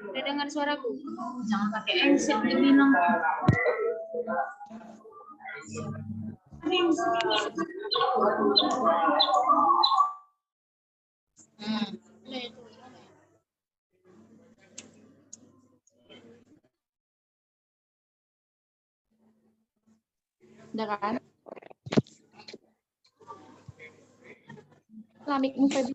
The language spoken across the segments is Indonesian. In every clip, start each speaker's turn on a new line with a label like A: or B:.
A: Udah dengar suaraku? Jangan pakai headset dibilang. Udah kan? Lamikmu Febi.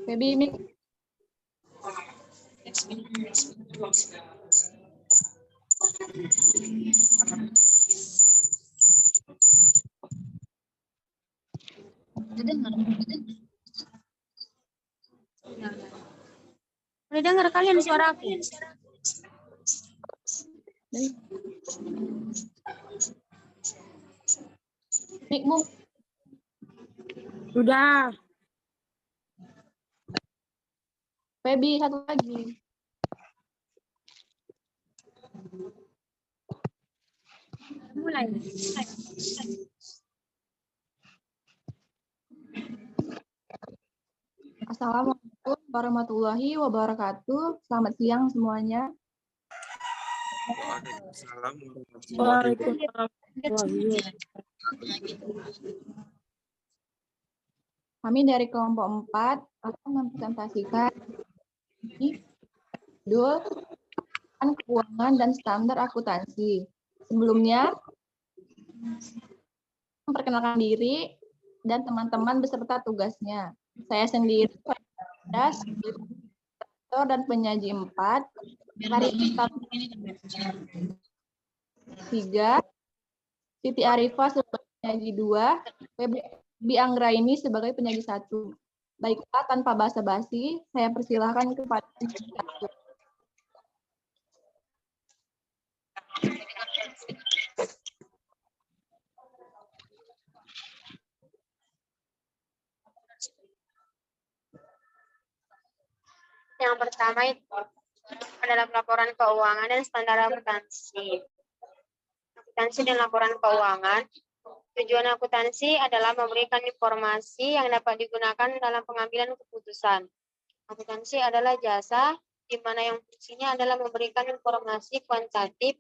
A: Febi mik. Udah dengar? Udah dengar kalian suara aku? Mikmu.
B: Sudah.
A: Febi satu lagi. Mulai. Assalamualaikum warahmatullahi wabarakatuh. Selamat siang semuanya.
C: Waalaikumsalam warahmatullahi wabarakatuh.
A: Kami dari kelompok 4 akan mempresentasikan judul keuangan dan standar akuntansi. Sebelumnya, memperkenalkan diri dan teman-teman beserta tugasnya. Saya sendiri dan penyaji 4, hari 3, Siti Arifah sebagai penyaji 2, Febi Anggraini sebagai penyaji 1. Baiklah, tanpa basa-basi, saya persilahkan kepada penyaji 1.
D: Yang pertama itu adalah laporan keuangan dan standar akuntansi. Akuntansi dan laporan keuangan. Tujuan akuntansi adalah memberikan informasi yang dapat digunakan dalam pengambilan keputusan. Akuntansi adalah jasa di mana yang fungsinya adalah memberikan informasi kuantitatif,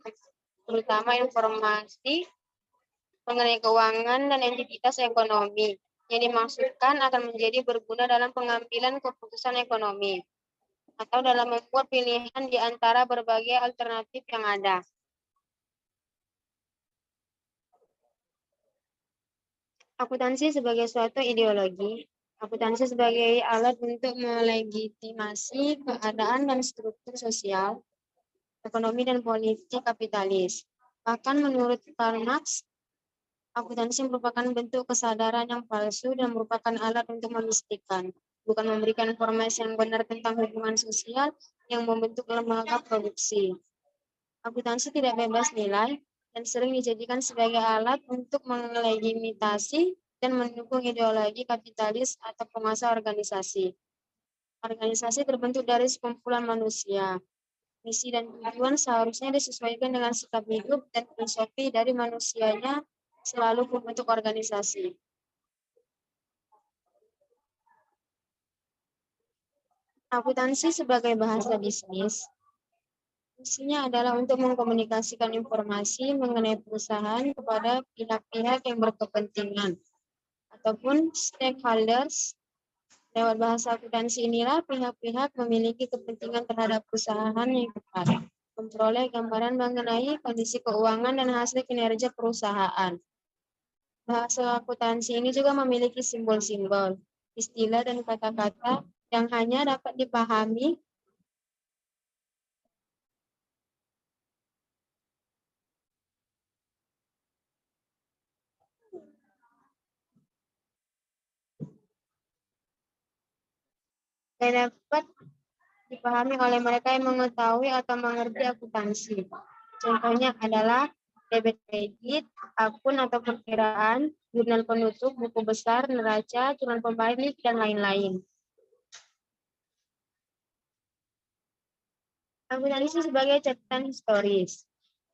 D: terutama informasi mengenai keuangan dan entitas ekonomi yang dimaksudkan akan menjadi berguna dalam pengambilan keputusan ekonomi atau dalam membuat pilihan di antara berbagai alternatif yang ada. Akuntansi sebagai suatu ideologi. Akuntansi sebagai alat untuk melegitimasi keadaan dan struktur sosial, ekonomi dan politik kapitalis. Bahkan menurut Karl Marx, akuntansi merupakan bentuk kesadaran yang palsu dan merupakan alat untuk memistikan, bukan memberikan informasi yang benar tentang hubungan sosial yang membentuk lembaga produksi. Akuntansi tidak bebas nilai dan sering dijadikan sebagai alat untuk melegitimasi dan mendukung ideologi kapitalis atau penguasa organisasi. Organisasi terbentuk dari sekumpulan manusia. Misi dan tujuan seharusnya disesuaikan dengan sikap hidup dan filosofi dari manusianya selalu membentuk organisasi. Akuntansi sebagai bahasa bisnis, fungsinya adalah untuk mengkomunikasikan informasi mengenai perusahaan kepada pihak-pihak yang berkepentingan ataupun stakeholders. Lewat bahasa akuntansi inilah pihak-pihak memiliki kepentingan terhadap perusahaan yang tepat, memperoleh gambaran mengenai kondisi keuangan dan hasil kinerja perusahaan. Bahasa akuntansi ini juga memiliki simbol-simbol, istilah dan kata-kata yang hanya dapat dipahami dan dapat dipahami oleh mereka yang mengetahui atau mengerti akuntansi. Contohnya adalah debit kredit, akun atau perkiraan, jurnal penutup, buku besar, neraca, jurnal pembalik, dan lain-lain. Akuntansi sebagai catatan historis.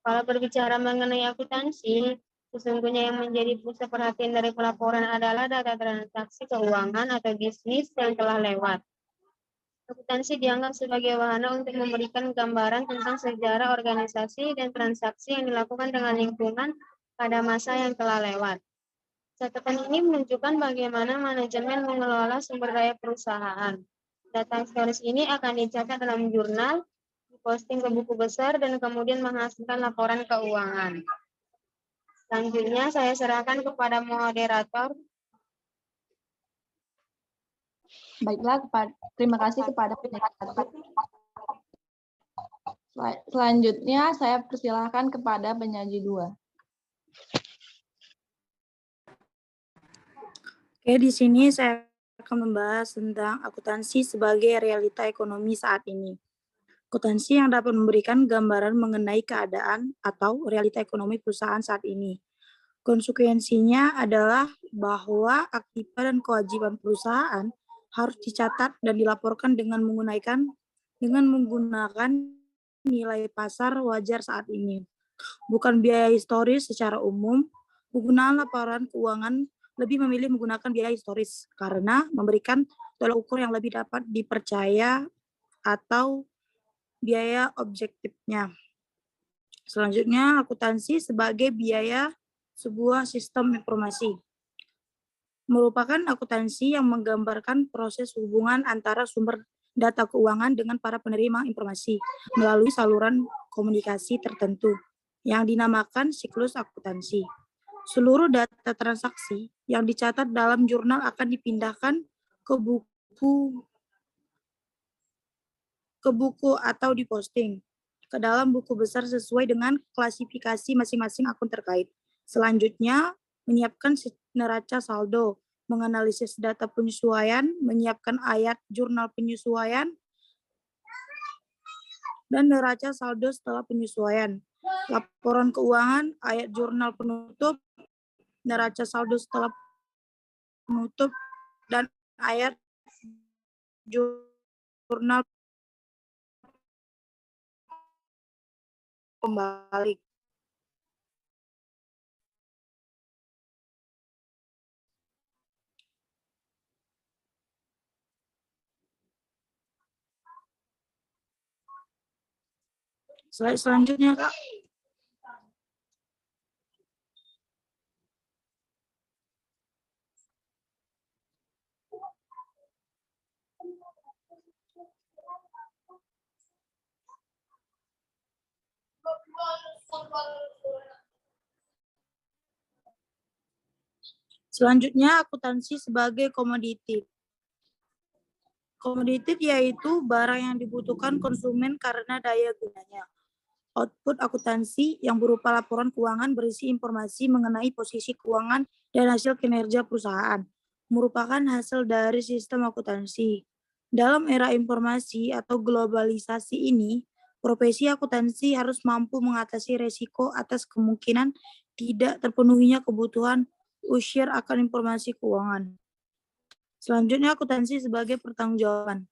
D: Kalau berbicara mengenai akuntansi, sesungguhnya yang menjadi pusat perhatian dari pelaporan adalah data transaksi keuangan atau bisnis yang telah lewat. Akuntansi dianggap sebagai wahana untuk memberikan gambaran tentang sejarah organisasi dan transaksi yang dilakukan dengan lingkungan pada masa yang telah lewat. Catatan ini menunjukkan bagaimana manajemen mengelola sumber daya perusahaan. Data historis ini akan dicatat dalam jurnal, diposting ke buku besar, dan kemudian menghasilkan laporan keuangan. Selanjutnya saya serahkan kepada moderator.
A: Baiklah, terima kasih kepada penyaji 1. Selanjutnya saya persilahkan kepada penyaji 2.
B: Oke, di sini saya akan membahas tentang akuntansi sebagai realita ekonomi saat ini. Akuntansi yang dapat memberikan gambaran mengenai keadaan atau realita ekonomi perusahaan saat ini. Konsekuensinya adalah bahwa aktiva dan kewajiban perusahaan harus dicatat dan dilaporkan dengan menggunakan nilai pasar wajar saat ini. Bukan biaya historis secara umum, penggunaan laporan keuangan lebih memilih menggunakan biaya historis karena memberikan tolak ukur yang lebih dapat dipercaya atau biaya objektifnya. Selanjutnya, akuntansi sebagai biaya sebuah sistem informasi. Merupakan akuntansi yang menggambarkan proses hubungan antara sumber data keuangan dengan para penerima informasi melalui saluran komunikasi tertentu yang dinamakan siklus akuntansi. Seluruh data transaksi yang dicatat dalam jurnal akan dipindahkan ke buku atau diposting ke dalam buku besar sesuai dengan klasifikasi masing-masing akun terkait. Selanjutnya, menyiapkan neraca saldo, menganalisis data penyesuaian, menyiapkan ayat jurnal penyesuaian, dan neraca saldo setelah penyesuaian. Laporan keuangan, ayat jurnal penutup, neraca saldo setelah penutup, dan ayat jurnal pembalik. Slide selanjutnya, Kak. Selanjutnya, akuntansi sebagai komoditi. Komoditi yaitu barang yang dibutuhkan konsumen karena daya gunanya. Output akuntansi yang berupa laporan keuangan berisi informasi mengenai posisi keuangan dan hasil kinerja perusahaan, merupakan hasil dari sistem akuntansi. Dalam era informasi atau globalisasi ini, profesi akuntansi harus mampu mengatasi resiko atas kemungkinan tidak terpenuhinya kebutuhan ushir akan informasi keuangan. Selanjutnya, akuntansi sebagai pertanggungjawaban.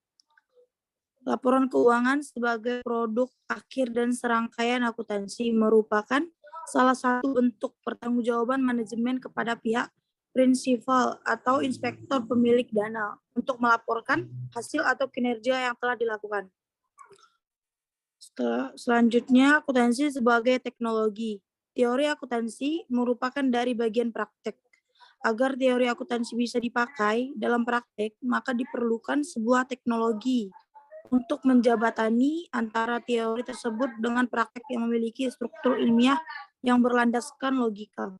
B: Laporan keuangan sebagai produk akhir dan serangkaian akuntansi merupakan salah satu bentuk pertanggungjawaban manajemen kepada pihak prinsipal atau inspektor pemilik dana untuk melaporkan hasil atau kinerja yang telah dilakukan. Selanjutnya, akuntansi sebagai teknologi. Teori akuntansi merupakan dari bagian praktek. Agar teori akuntansi bisa dipakai dalam praktek, maka diperlukan sebuah teknologi untuk menjabatani antara teori tersebut dengan praktek yang memiliki struktur ilmiah yang berlandaskan logika.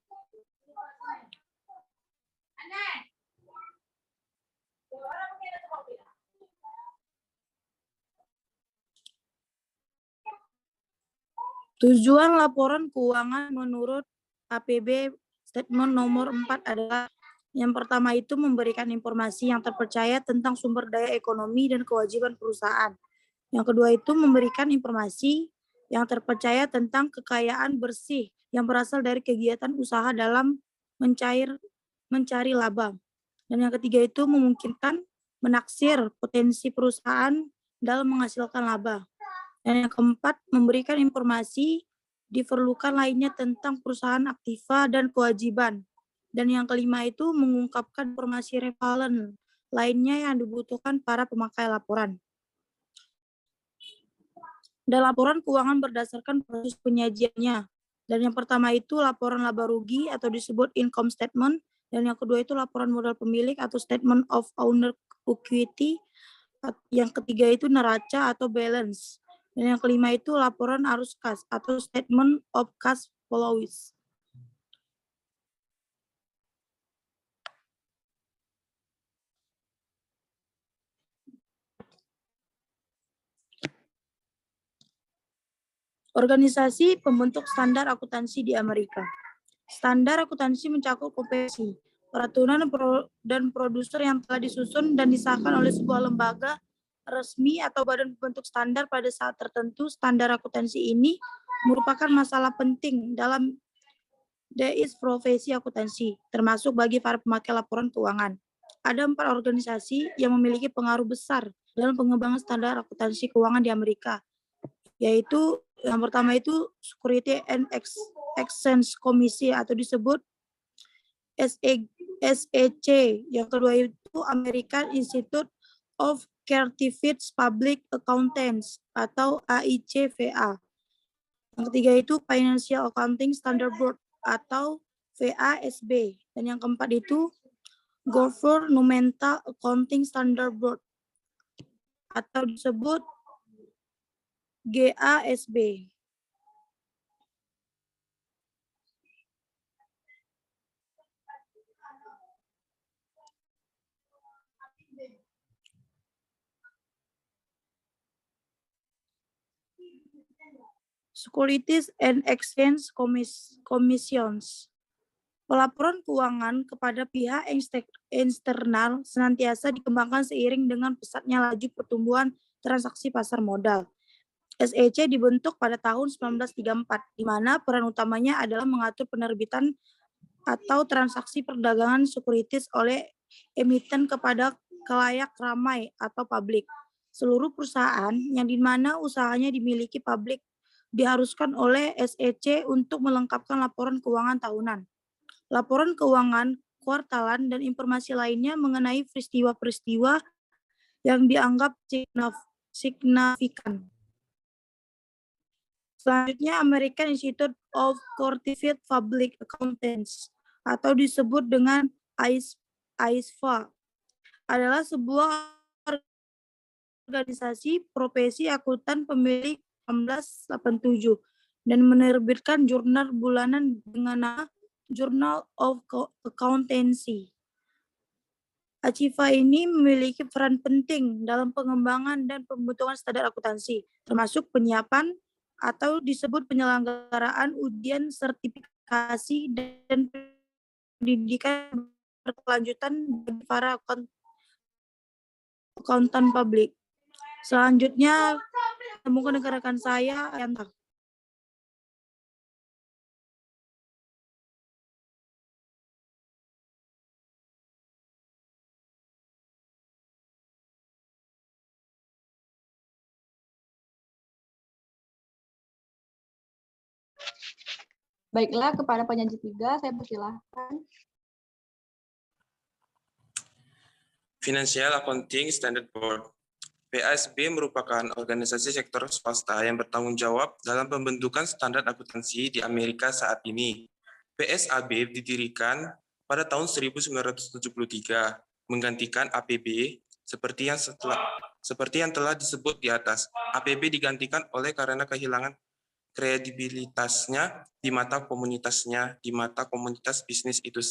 B: Tujuan laporan keuangan menurut APB Statement nomor 4 adalah yang pertama itu memberikan informasi yang terpercaya tentang sumber daya ekonomi dan kewajiban perusahaan. Yang kedua itu memberikan informasi yang terpercaya tentang kekayaan bersih yang berasal dari kegiatan usaha dalam mencari laba. Dan yang ketiga itu memungkinkan menaksir potensi perusahaan dalam menghasilkan laba. Dan yang keempat, memberikan informasi diperlukan lainnya tentang perusahaan aktiva dan kewajiban. Dan yang kelima itu mengungkapkan informasi relevan lainnya yang dibutuhkan para pemakai laporan. Dan laporan keuangan berdasarkan proses penyajiannya. Dan yang pertama itu laporan laba rugi atau disebut income statement. Dan yang kedua itu laporan modal pemilik atau statement of owner equity. Yang ketiga itu neraca atau balance. Dan yang kelima itu laporan arus kas atau statement of cash flows. Organisasi pembentuk standar akuntansi di Amerika. Standar akuntansi mencakup kompetensi, peraturan dan produser yang telah disusun dan disahkan oleh sebuah lembaga resmi atau badan pembentuk standar pada saat tertentu. Standar akuntansi ini merupakan masalah penting dalam profesi akuntansi, termasuk bagi para pemakai laporan keuangan. Ada 4 organisasi yang memiliki pengaruh besar dalam pengembangan standar akuntansi keuangan di Amerika, yaitu yang pertama itu Security and Exchange Commission atau disebut SEC. Yang kedua itu American Institute of Certified Public Accountants atau AICPA. Yang ketiga itu Financial Accounting Standard Board atau FASB. Dan yang keempat itu Governmental Accounting Standard Board atau disebut GASB. Securities and Exchange Commissions. Pelaporan keuangan kepada pihak eksternal senantiasa dikembangkan seiring dengan pesatnya laju pertumbuhan transaksi pasar modal. SEC dibentuk pada tahun 1934, di mana peran utamanya adalah mengatur penerbitan atau transaksi perdagangan sekuritis oleh emiten kepada khalayak ramai atau publik. Seluruh perusahaan yang di mana usahanya dimiliki publik diharuskan oleh SEC untuk melengkapkan laporan keuangan tahunan, laporan keuangan kuartalan, dan informasi lainnya mengenai peristiwa-peristiwa yang dianggap signifikan. Selanjutnya, American Institute of Certified Public Accountants atau disebut dengan AICPA adalah sebuah organisasi profesi akuntan pemilik 1987 dan menerbitkan jurnal bulanan dengan nama Journal of Accountancy. AICPA ini memiliki peran penting dalam pengembangan dan pembentukan standar akuntansi, termasuk penyiapan atau disebut penyelenggaraan ujian sertifikasi dan pendidikan berkelanjutan bagi para akuntan publik. Selanjutnya, temukan rekan saya, Ayanta.
A: Baiklah, kepada penyaji 3, saya persilahkan.
C: Financial Accounting Standard Board. FASB merupakan organisasi sektor swasta yang bertanggung jawab dalam pembentukan standar akuntansi di Amerika saat ini. FASB didirikan pada tahun 1973, menggantikan APB seperti yang telah disebut di atas. APB digantikan oleh karena kehilangan kredibilitasnya di mata komunitas bisnis itu.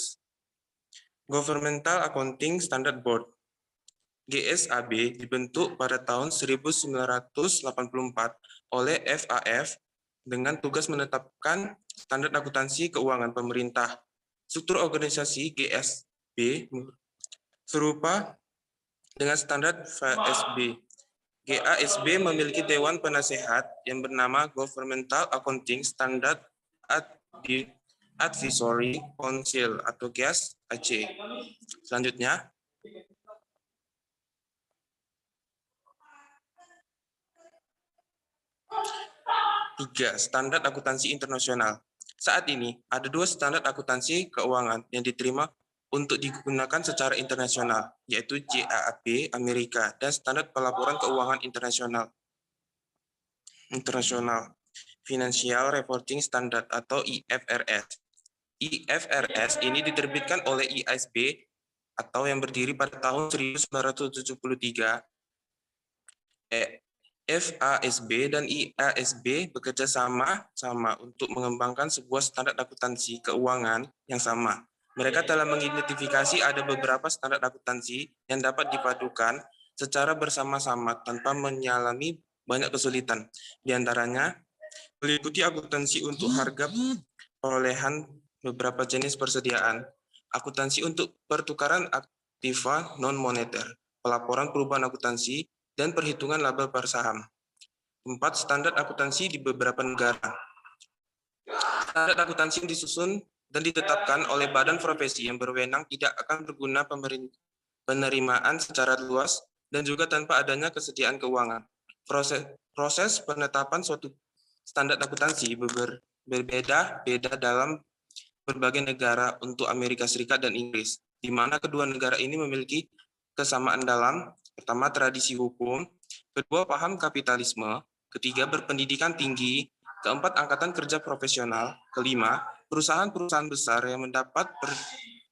C: Governmental Accounting Standard Board GSAB dibentuk pada tahun 1984 oleh FAF dengan tugas menetapkan standar akuntansi keuangan pemerintah. Struktur organisasi GSB serupa dengan standar FASB. GASB memiliki Dewan Penasehat yang bernama Governmental Accounting Standard Advisory Council atau GAS-AC. Selanjutnya, tiga, standar akuntansi internasional. Saat ini, ada dua standar akuntansi keuangan yang diterima untuk digunakan secara internasional, yaitu GAAP Amerika dan standar pelaporan keuangan internasional. Financial Reporting Standard atau IFRS. IFRS ini diterbitkan oleh IASB atau yang berdiri pada tahun 1973. FASB dan IASB bekerja sama untuk mengembangkan sebuah standar akuntansi keuangan yang sama. Mereka telah mengidentifikasi ada beberapa standar akuntansi yang dapat dipadukan secara bersama-sama tanpa mengalami banyak kesulitan. Di antaranya, meliputi akuntansi untuk harga perolehan beberapa jenis persediaan, akuntansi untuk pertukaran aktiva non-moneter, pelaporan perubahan akuntansi, dan perhitungan laba per saham. 4. Standar akuntansi di beberapa negara. Standar akuntansi yang disusun dan ditetapkan oleh badan profesi yang berwenang tidak akan berguna penerimaan secara luas dan juga tanpa adanya kesediaan keuangan. Proses penetapan suatu standar akuntansi berbeda-beda dalam berbagai negara untuk Amerika Serikat dan Inggris, di mana kedua negara ini memiliki kesamaan dalam, pertama, tradisi hukum, kedua, paham kapitalisme, ketiga, berpendidikan tinggi, keempat, angkatan kerja profesional, kelima, perusahaan-perusahaan besar yang mendapat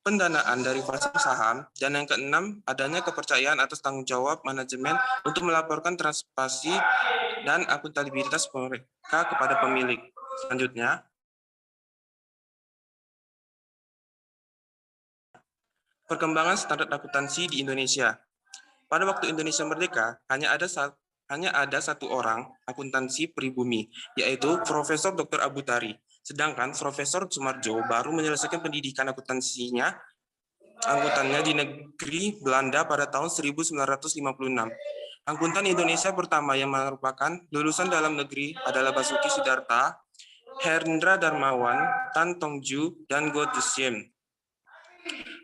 C: pendanaan dari pasar saham, dan yang keenam, adanya kepercayaan atas tanggung jawab manajemen untuk melaporkan transparansi dan akuntabilitas mereka kepada pemilik. Selanjutnya, perkembangan standar akuntansi di Indonesia. Pada waktu Indonesia merdeka, hanya ada satu orang akuntansi pribumi, yaitu Profesor Dr. Abu Tari. Sedangkan Profesor Sumarjo baru menyelesaikan pendidikan akuntannya di negeri Belanda pada tahun 1956. Akuntan Indonesia pertama yang merupakan lulusan dalam negeri adalah Basuki Sidarta, Hendra Darmawan, Tan Tongju, dan Go Jusiem.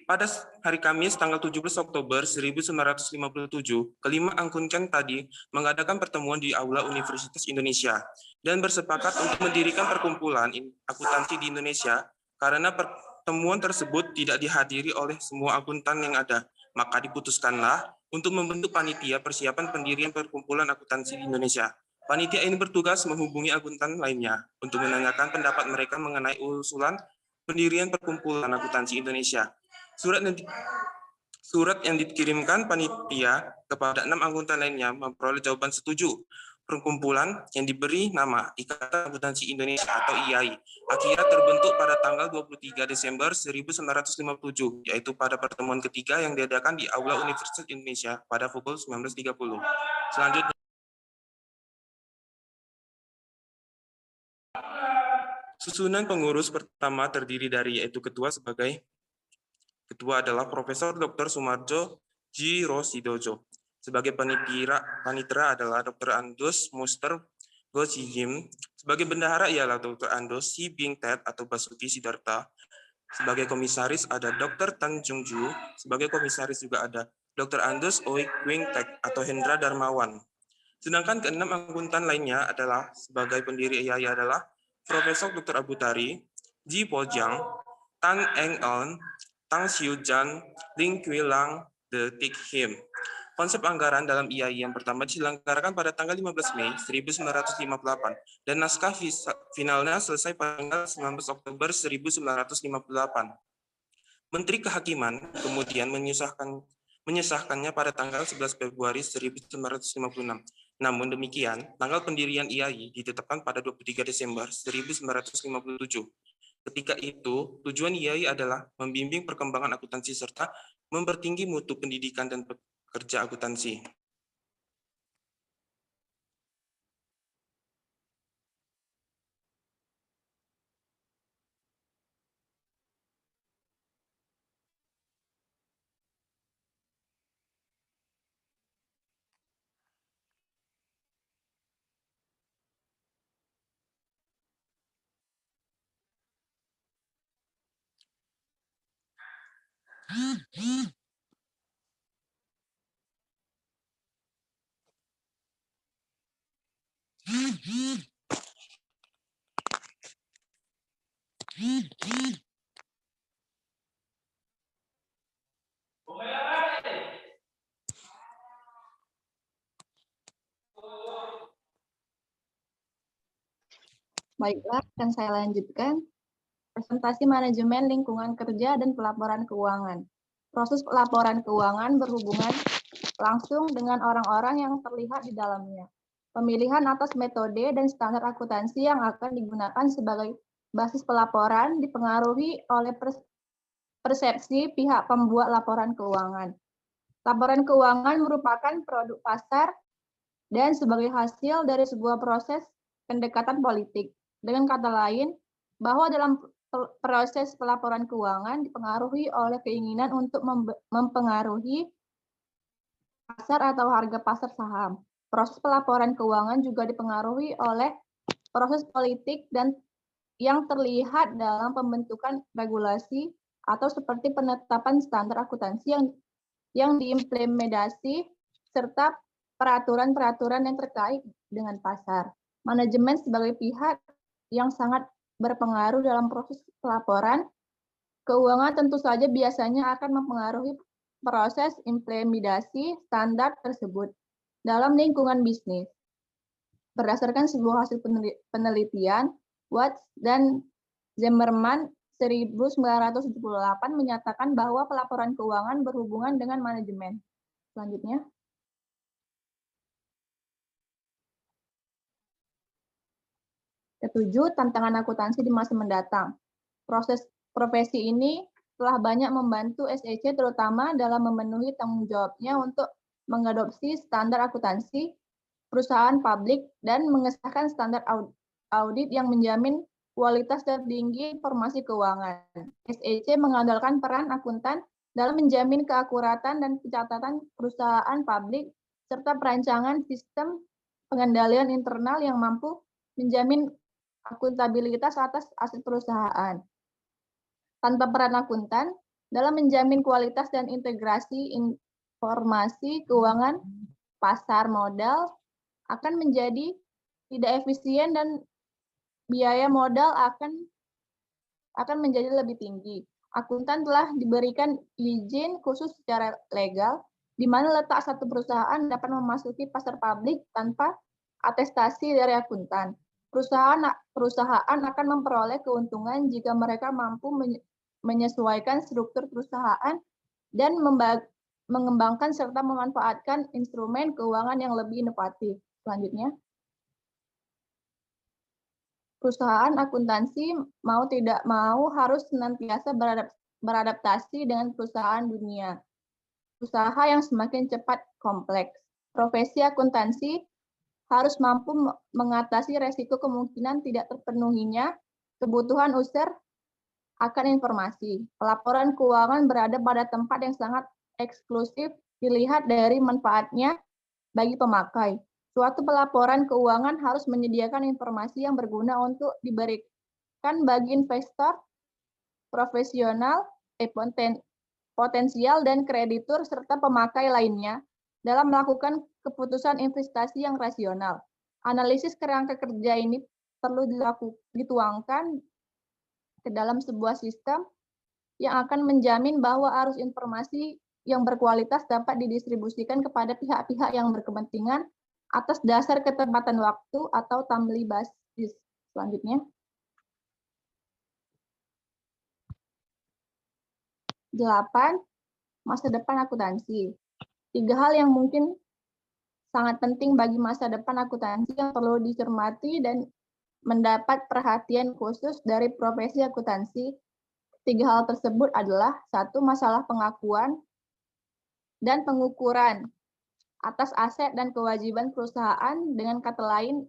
C: Pada hari Kamis tanggal 17 Oktober 1957, kelima akuntan tadi mengadakan pertemuan di Aula Universitas Indonesia dan bersepakat untuk mendirikan perkumpulan akuntansi di Indonesia. Karena pertemuan tersebut tidak dihadiri oleh semua akuntan yang ada, maka diputuskanlah untuk membentuk panitia persiapan pendirian perkumpulan akuntansi di Indonesia. Panitia ini bertugas menghubungi akuntan lainnya untuk menanyakan pendapat mereka mengenai usulan pendirian perkumpulan akuntansi Indonesia. Surat yang dikirimkan panitia kepada 6 akuntan lainnya memperoleh jawaban setuju. Perkumpulan yang diberi nama Ikatan Akuntansi Indonesia atau IAI akhirnya terbentuk pada tanggal 23 Desember 1957, yaitu pada pertemuan ketiga yang diadakan di Aula Universitas Indonesia pada pukul 19.30. Selanjutnya, susunan pengurus pertama terdiri dari yaitu Ketua adalah Profesor Dr. Sumarjo G. Rosidojo. Sebagai panitera adalah Dr. Andus Muster Gojihim. Sebagai bendahara ialah Dr. Andus Si Bing Tet atau Basuki Sidarta. Sebagai komisaris ada Dr. Tan Jungju. Sebagai komisaris juga ada Dr. Andus Oi Kwing Tek atau Hendra Darmawan. Sedangkan keenam akuntan lainnya adalah sebagai pendiri IAI adalah Profesor Dr. Abu Tari, Ji Pojang, Tan Eng On, Tang Xiu Jan, Ling Kui Lang, De Tik Him. Konsep anggaran dalam IAI yang pertama diselenggarakan pada tanggal 15 Mei 1958 dan naskah finalnya selesai pada tanggal 19 Oktober 1958. Menteri Kehakiman kemudian menyesahkannya pada tanggal 11 Februari 1956. Namun demikian, tanggal pendirian IAI ditetapkan pada 23 Desember 1957. Ketika itu, tujuan IAI adalah membimbing perkembangan akuntansi serta mempertinggi mutu pendidikan dan pekerja akuntansi.
A: Baiklah, akan saya lanjutkan. Presentasi manajemen lingkungan kerja dan pelaporan keuangan. Proses pelaporan keuangan berhubungan langsung dengan orang-orang yang terlihat di dalamnya. Pemilihan atas metode dan standar akuntansi yang akan digunakan sebagai basis pelaporan dipengaruhi oleh persepsi pihak pembuat laporan keuangan. Laporan keuangan merupakan produk pasar dan sebagai hasil dari sebuah proses pendekatan politik. Dengan kata lain, bahwa dalam proses pelaporan keuangan dipengaruhi oleh keinginan untuk mempengaruhi pasar atau harga pasar saham. Proses pelaporan keuangan juga dipengaruhi oleh proses politik dan yang terlihat dalam pembentukan regulasi atau seperti penetapan standar akuntansi yang diimplementasi serta peraturan-peraturan yang terkait dengan pasar. Manajemen sebagai pihak yang sangat berpengaruh dalam proses pelaporan keuangan tentu saja biasanya akan mempengaruhi proses implementasi standar tersebut dalam lingkungan bisnis. Berdasarkan sebuah hasil penelitian, Watts dan Zimmerman 1978 menyatakan bahwa pelaporan keuangan berhubungan dengan manajemen. Selanjutnya. Ketujuh, tantangan akuntansi di masa mendatang. Proses profesi ini telah banyak membantu SEC terutama dalam memenuhi tanggung jawabnya untuk mengadopsi standar akuntansi perusahaan publik dan mengesahkan standar audit yang menjamin kualitas tertinggi informasi keuangan. SEC mengandalkan peran akuntan dalam menjamin keakuratan dan pencatatan perusahaan publik serta perancangan sistem pengendalian internal yang mampu menjamin akuntabilitas atas aset perusahaan. Tanpa peran akuntan dalam menjamin kualitas dan integrasi informasi keuangan, pasar modal akan menjadi tidak efisien dan biaya modal akan menjadi lebih tinggi. Akuntan telah diberikan izin khusus secara legal, di mana letak satu perusahaan dapat memasuki pasar publik tanpa atestasi dari akuntan. Perusahaan akan memperoleh keuntungan jika mereka mampu menyesuaikan struktur perusahaan dan mengembangkan serta memanfaatkan instrumen keuangan yang lebih inovatif. Selanjutnya, perusahaan akuntansi mau tidak mau harus senantiasa beradaptasi dengan perusahaan dunia. Usaha yang semakin cepat kompleks. Profesi akuntansi harus mampu mengatasi resiko kemungkinan tidak terpenuhinya kebutuhan user akan informasi. Pelaporan keuangan berada pada tempat yang sangat eksklusif dilihat dari manfaatnya bagi pemakai. Suatu pelaporan keuangan harus menyediakan informasi yang berguna untuk diberikan bagi investor, profesional, potensial, dan kreditur, serta pemakai lainnya dalam melakukan keputusan investasi yang rasional. Analisis kerangka kerja ini perlu dituangkan ke dalam sebuah sistem yang akan menjamin bahwa arus informasi yang berkualitas dapat didistribusikan kepada pihak-pihak yang berkepentingan atas dasar ketepatan waktu atau timely basis. Selanjutnya. 8. Masa depan akuntansi. 3 hal yang mungkin sangat penting bagi masa depan akuntansi yang perlu dicermati dan mendapat perhatian khusus dari profesi akuntansi. 3 hal tersebut adalah: 1. Masalah pengakuan dan pengukuran atas aset dan kewajiban perusahaan, dengan kata lain,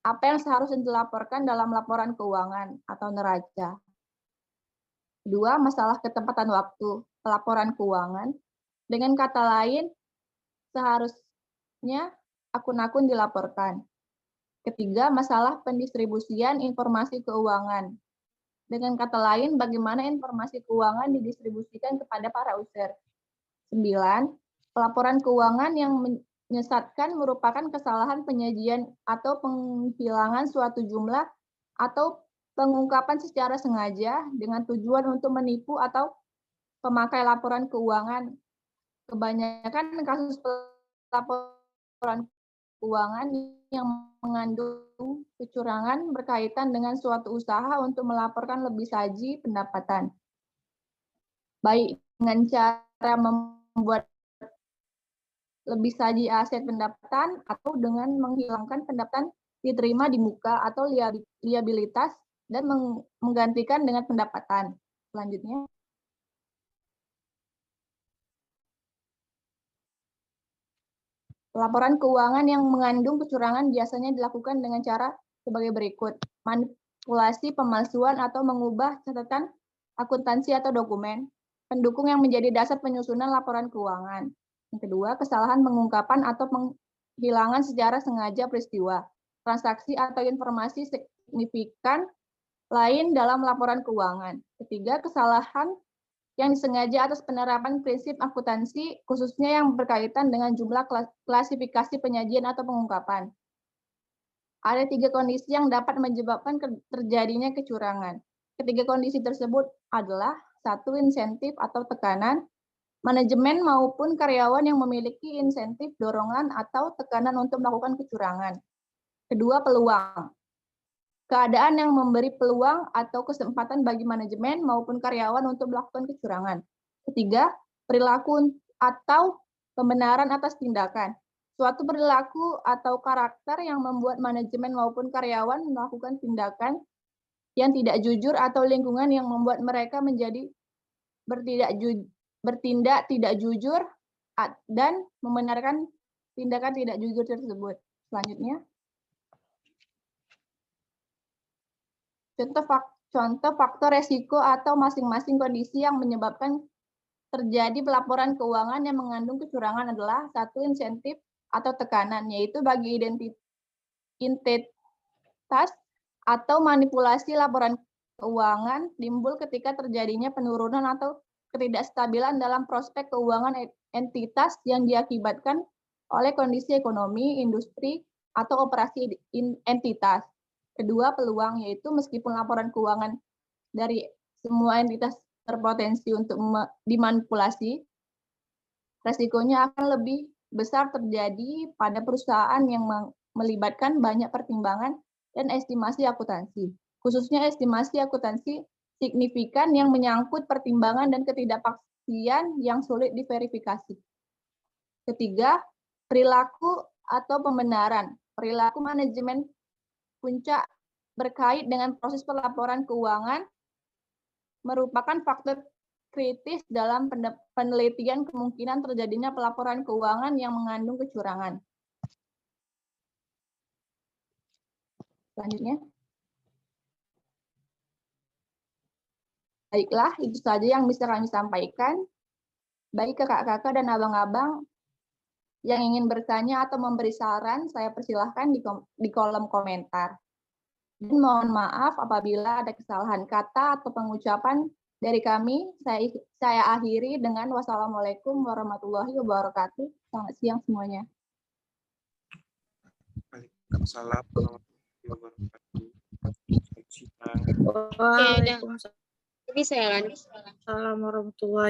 A: apa yang seharusnya dilaporkan dalam laporan keuangan atau neraca. 2. Masalah ketepatan waktu pelaporan keuangan, dengan kata lain, seharusnya akun-akun dilaporkan. 3. Masalah pendistribusian informasi keuangan, Dengan kata lain, bagaimana informasi keuangan didistribusikan kepada para user. 9. Pelaporan keuangan yang menyesatkan merupakan kesalahan penyajian atau penghilangan suatu jumlah atau pengungkapan secara sengaja dengan tujuan untuk menipu atau pemakai laporan keuangan. Kebanyakan kasus laporan keuangan yang mengandung kecurangan berkaitan dengan suatu usaha untuk melaporkan lebih saji pendapatan. Baik dengan cara membuat lebih saji aset pendapatan atau dengan menghilangkan pendapatan diterima di muka atau liabilitas dan menggantikan dengan pendapatan. Selanjutnya. Laporan keuangan yang mengandung kecurangan biasanya dilakukan dengan cara sebagai berikut. Manipulasi, pemalsuan, atau mengubah catatan akuntansi atau dokumen. Pendukung yang menjadi dasar penyusunan laporan keuangan. Yang kedua, kesalahan pengungkapan atau penghilangan secara sengaja peristiwa, transaksi atau informasi signifikan lain dalam laporan keuangan. Ketiga, kesalahan yang disengaja atas penerapan prinsip akuntansi, khususnya yang berkaitan dengan jumlah klasifikasi penyajian atau pengungkapan. Ada 3 kondisi yang dapat menyebabkan terjadinya kecurangan. Ketiga kondisi tersebut adalah 1. Insentif atau tekanan, manajemen maupun karyawan yang memiliki insentif, dorongan, atau tekanan untuk melakukan kecurangan. Kedua, peluang. Keadaan yang memberi peluang atau kesempatan bagi manajemen maupun karyawan untuk melakukan kecurangan. Ketiga, perilaku atau pembenaran atas tindakan. Suatu perilaku atau karakter yang membuat manajemen maupun karyawan melakukan tindakan yang tidak jujur atau lingkungan yang membuat mereka menjadi bertindak tidak jujur dan membenarkan tindakan tidak jujur tersebut. Selanjutnya. Contoh faktor resiko atau masing-masing kondisi yang menyebabkan terjadi pelaporan keuangan yang mengandung kecurangan adalah 1. Insentif atau tekanan, yaitu bagi identitas atau manipulasi laporan keuangan timbul ketika terjadinya penurunan atau ketidakstabilan dalam prospek keuangan entitas yang diakibatkan oleh kondisi ekonomi, industri, atau operasi entitas. Kedua, peluang, yaitu meskipun laporan keuangan dari semua entitas berpotensi untuk dimanipulasi, resikonya akan lebih besar terjadi pada perusahaan yang melibatkan banyak pertimbangan dan estimasi akuntansi, khususnya estimasi akuntansi signifikan yang menyangkut pertimbangan dan ketidakpastian yang sulit diverifikasi. Ketiga, perilaku atau pembenaran. Perilaku manajemen puncak berkait dengan proses pelaporan keuangan merupakan faktor kritis dalam penelitian kemungkinan terjadinya pelaporan keuangan yang mengandung kecurangan. Selanjutnya. Baiklah, itu saja yang bisa kami sampaikan. Bagi kakak-kakak dan abang-abang yang ingin bertanya atau memberi saran, saya persilahkan di kolom komentar. Dan mohon maaf apabila ada kesalahan kata atau pengucapan dari kami. Saya akhiri dengan wassalamualaikum warahmatullahi wabarakatuh. Selamat siang semuanya.
C: Waalaikumsalam warahmatullahi wabarakatuh.
B: Waalaikumsalam
D: Jadi saya
B: warahmatullahi